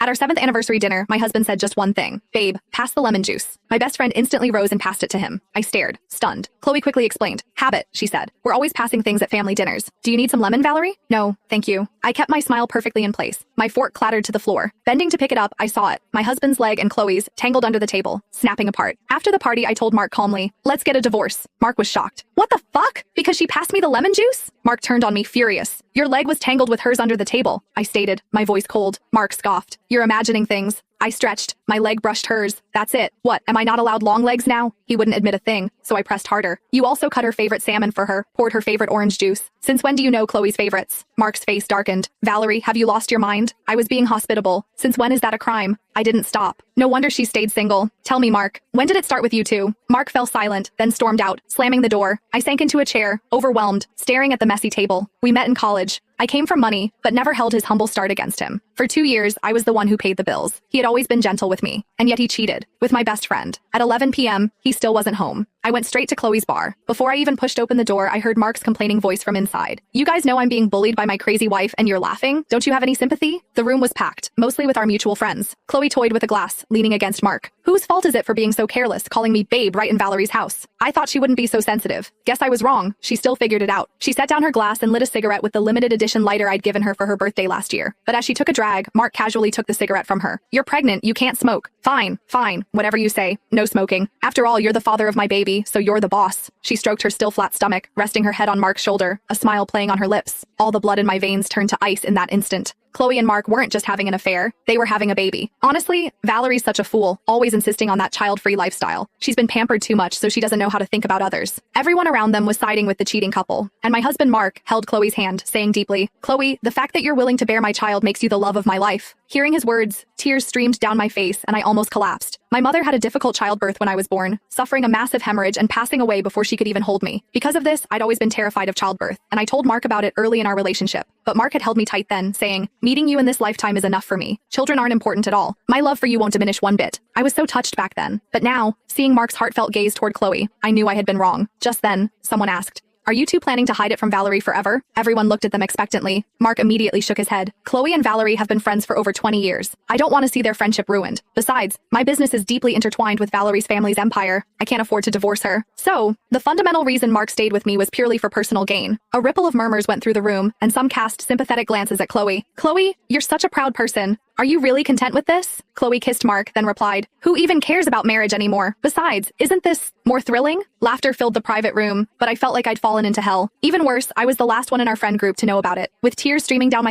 At our 7th anniversary dinner, my husband said just one thing. Babe, pass the lemon juice. My best friend instantly rose and passed it to him. I stared, stunned. Chloe quickly explained. Habit, she said. We're always passing things at family dinners. Do you need some lemon, Valerie? No, thank you. I kept my smile perfectly in place. My fork clattered to the floor. Bending to pick it up, I saw it. My husband's leg and Chloe's, tangled under the table, snapping apart. After the party, I told Mark calmly, let's get a divorce. Mark was shocked. What the fuck? Because she passed me the lemon juice? Mark turned on me, furious. Your leg was tangled with hers under the table, I stated, my voice cold. Mark scoffed. You're imagining things. I stretched. My leg brushed hers. That's it. What, am I not allowed long legs now? He wouldn't admit a thing, so I pressed harder. You also cut her favorite salmon for her, poured her favorite orange juice. Since when do you know Chloe's favorites? Mark's face darkened. Valerie, have you lost your mind? I was being hospitable. Since when is that a crime? I didn't stop. No wonder she stayed single. Tell me, Mark, when did it start with you two? Mark fell silent, then stormed out, slamming the door. I sank into a chair, overwhelmed, staring at the messy table. We met in college. I came from money, but never held his humble start against him. For 2 years, I was the one who paid the bills. He had always been gentle with me, and yet he cheated with my best friend. At 11 p.m., he still wasn't home. I went straight to Chloe's bar. Before I even pushed open the door, I heard Mark's complaining voice from inside. You guys know I'm being bullied by my crazy wife and you're laughing? Don't you have any sympathy? The room was packed, mostly with our mutual friends. Chloe toyed with a glass, leaning against Mark. Whose fault is it for being so careless, calling me babe right in Valerie's house? I thought she wouldn't be so sensitive. Guess I was wrong. She still figured it out. She set down her glass and lit a cigarette with the limited edition lighter I'd given her for her birthday last year. But as she took a drag, Mark casually took the cigarette from her. You're pregnant, you can't smoke. Fine, whatever you say. No smoking. After all, you're the father of my baby, so you're the boss. She stroked her still flat stomach, resting her head on Mark's shoulder, a smile playing on her lips. All the blood in my veins turned to ice in that instant. Chloe and Mark weren't just having an affair, they were having a baby. Honestly, Valerie's such a fool, always insisting on that child-free lifestyle. She's been pampered too much, so she doesn't know how to think about others. Everyone around them was siding with the cheating couple, and my husband Mark held Chloe's hand, saying deeply, Chloe, the fact that you're willing to bear my child makes you the love of my life. Hearing his words, tears streamed down my face and I almost collapsed. My mother had a difficult childbirth when I was born, suffering a massive hemorrhage and passing away before she could even hold me. Because of this, I'd always been terrified of childbirth, and I told Mark about it early in our relationship. But Mark had held me tight then, saying, meeting you in this lifetime is enough for me. Children aren't important at all. My love for you won't diminish one bit. I was so touched back then. But now, seeing Mark's heartfelt gaze toward Chloe, I knew I had been wrong. Just then, someone asked, are you two planning to hide it from Valerie forever? Everyone looked at them expectantly. Mark immediately shook his head. Chloe and Valerie have been friends for over 20 years. I don't want to see their friendship ruined. Besides, my business is deeply intertwined with Valerie's family's empire. I can't afford to divorce her. So, the fundamental reason Mark stayed with me was purely for personal gain. A ripple of murmurs went through the room, and some cast sympathetic glances at Chloe. Chloe, you're such a proud person. Are you really content with this? Chloe kissed Mark, then replied, who even cares about marriage anymore? Besides, isn't this more thrilling? Laughter filled the private room, but I felt like I'd fallen into hell. Even worse, I was the last one in our friend group to know about it. With tears streaming down my